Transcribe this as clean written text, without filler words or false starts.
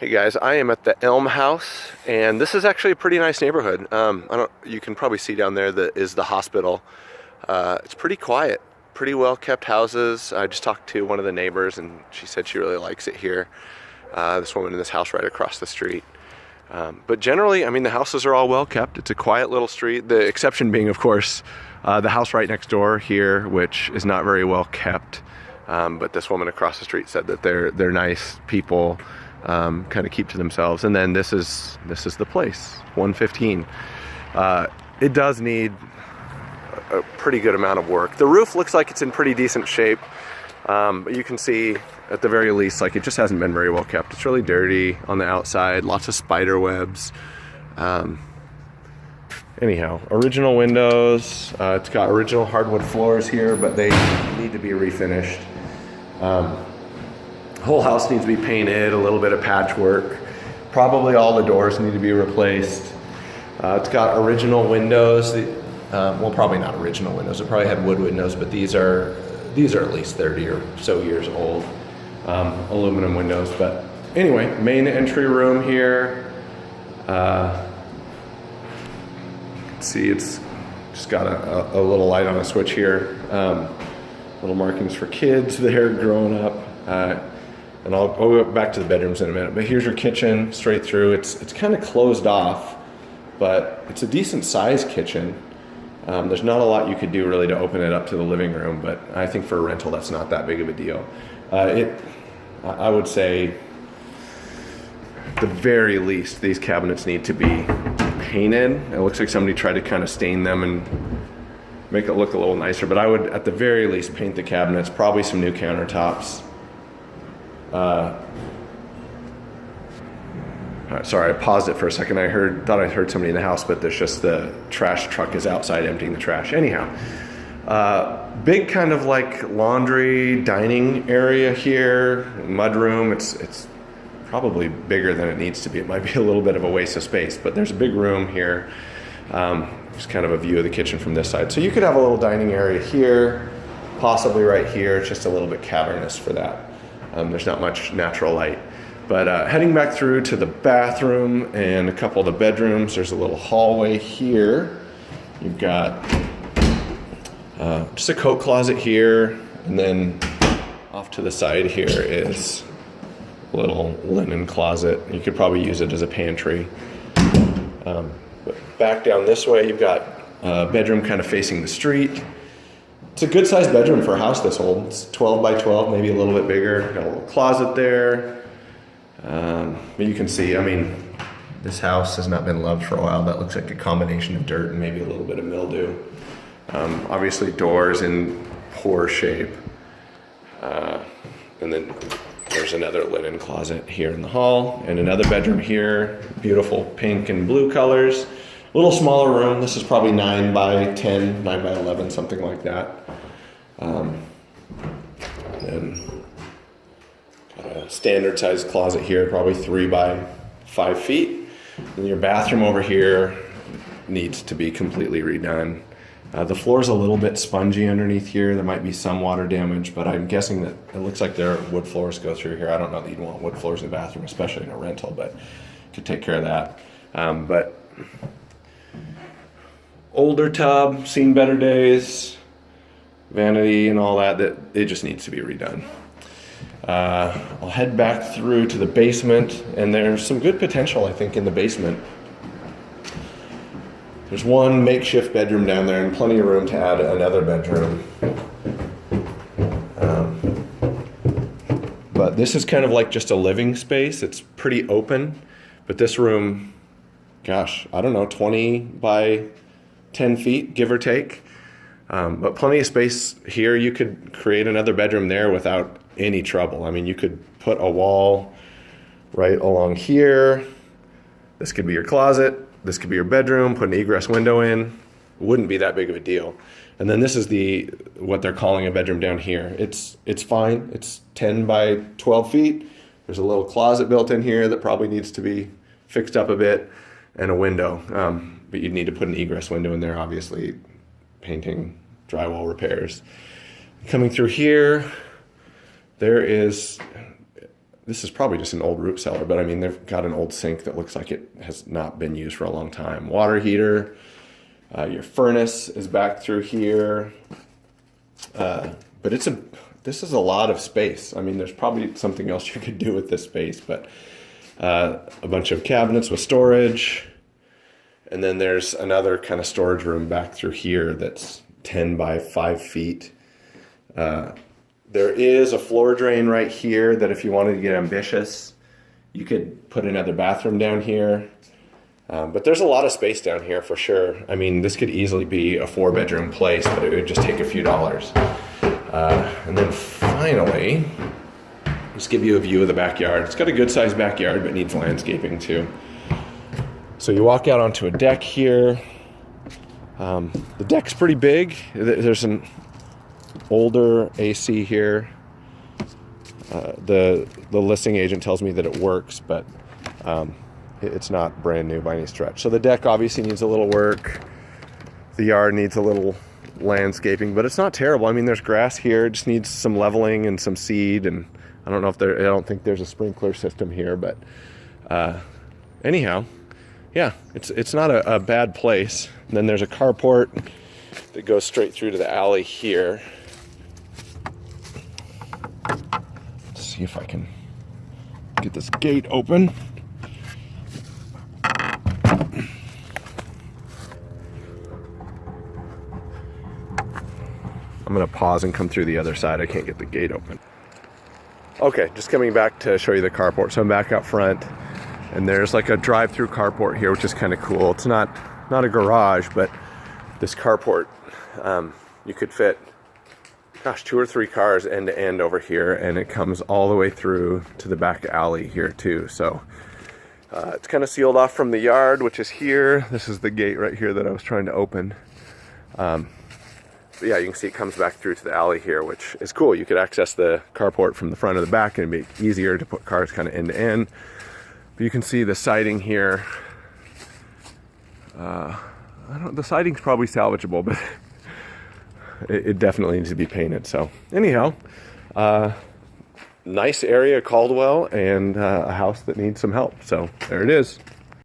Hey guys, I am at the Elm House, and this is actually a pretty nice neighborhood. You can probably see down there that is the hospital. It's pretty quiet, pretty well kept houses. I just talked to one of the neighbors, and she said she really likes it here. This woman in this house right across the street. But generally, I mean, the houses are all well kept. It's a quiet little street. The exception being, of course, the house right next door here, which is not very well kept. But this woman across the street said that they're nice people. Kind of keep to themselves. And then this is the place, 115. It does need a pretty good amount of work. The roof looks like it's in pretty decent shape, but you can see at the very least, like, it just hasn't been very well kept. It's really dirty on the outside, lots of spider webs. Anyhow, original windows. It's got original hardwood floors here, but they need to be refinished. Whole house needs to be painted, a little bit of patchwork. Probably all the doors need to be replaced. It's got original windows. Well, probably not original windows. It probably had wood windows, but these are at least 30 or so years old. Aluminum windows. But anyway, main entry room here. See, it's just got a little light on a switch here. Little markings for kids there growing up. And I'll go back to the bedrooms in a minute. But here's your kitchen, straight through. It's kind of closed off, but it's a decent sized kitchen. There's not a lot you could do really to open it up to the living room, but I think for a rental, that's not that big of a deal. I would say, at the very least, these cabinets need to be painted. It looks like somebody tried to kind of stain them and make it look a little nicer, but I would, at the very least, paint the cabinets, probably some new countertops. Sorry, I paused it for a second. Thought I heard somebody in the house, but there's just the trash truck is outside emptying the trash. Anyhow, big kind of like laundry, dining area here, mudroom. It's probably bigger than it needs to be. It might be a little bit of a waste of space, but there's a big room here. Just kind of a view of the kitchen from this side. So you could have a little dining area here, possibly right here. It's just a little bit cavernous for that. There's not much natural light. But heading back through to the bathroom and a couple of the bedrooms, there's a little hallway here. You've got just a coat closet here, and then off to the side here is a little linen closet. You could probably use it as a pantry. But back down this way, you've got a bedroom kind of facing the street. It's a good sized bedroom for a house this old. It's 12 by 12, maybe a little bit bigger. Got a little closet there. But you can see, I mean, this house has not been loved for a while. That looks like a combination of dirt and maybe a little bit of mildew. Obviously doors in poor shape. And then there's another linen closet here in the hall and another bedroom here. Beautiful pink and blue colors. A little smaller room. This is probably 9 by 10, 9 by 11, something like that. And got a standard sized closet here, probably 3 by 5 feet. And your bathroom over here needs to be completely redone. The floor's a little bit spongy underneath here. There might be some water damage, but I'm guessing that it looks like there are wood floors go through here. I don't know that you'd want wood floors in the bathroom, especially in a rental, but could take care of that. But older tub, seen better days, vanity and all that it just needs to be redone. I'll head back through to the basement, and there's some good potential, I think, in the basement. There's one makeshift bedroom down there and plenty of room to add another bedroom. But this is kind of like just a living space. It's pretty open, but this room, gosh, I don't know, 20 by 10 feet, give or take. But plenty of space here. You could create another bedroom there without any trouble. I mean, you could put a wall right along here. This could be your closet. This could be your bedroom. Put an egress window in. Wouldn't be that big of a deal. And then this is what they're calling a bedroom down here. It's fine. It's 10 by 12 feet. There's a little closet built in here that probably needs to be fixed up a bit, and a window. But you'd need to put an egress window in there, obviously, painting, drywall repairs. Coming through here, there is this is probably just an old root cellar, but I mean, they've got an old sink that looks like it has not been used for a long time. Water heater. Your furnace is back through here. But this is a lot of space. I mean, there's probably something else you could do with this space, but a bunch of cabinets with storage. And then there's another kind of storage room back through here that's 10 by 5 feet. There is a floor drain right here that if you wanted to get ambitious, you could put another bathroom down here. But there's a lot of space down here for sure. I mean, this could easily be a 4-bedroom place, but it would just take a few dollars. And then finally, just give you a view of the backyard. It's got a good sized backyard, but needs landscaping too. So you walk out onto a deck here. The deck's pretty big. There's an older AC here. The listing agent tells me that it works, but it's not brand new by any stretch. So the deck obviously needs a little work. The yard needs a little landscaping, but it's not terrible. I mean, there's grass here. It just needs some leveling and some seed. And I don't think there's a sprinkler system here, but anyhow, yeah, it's not a bad place. And then there's a carport that goes straight through to the alley here. Let's see if I can get this gate open. I'm gonna pause and come through the other side. I can't get the gate open. Okay, just coming back to show you the carport. So I'm back out front, and there's like a drive-through carport here, which is kind of cool. It's not a garage, but this carport, you could fit, 2 or 3 cars end to end over here, and it comes all the way through to the back alley here too. So it's kind of sealed off from the yard, which is here. This is the gate right here that I was trying to open. But yeah, you can see it comes back through to the alley here, which is cool. You could access the carport from the front or the back, and it'd be easier to put cars kind of end to end. But you can see the siding here. The siding's probably salvageable, but it definitely needs to be painted. So anyhow, nice area, Caldwell, and a house that needs some help. So there it is.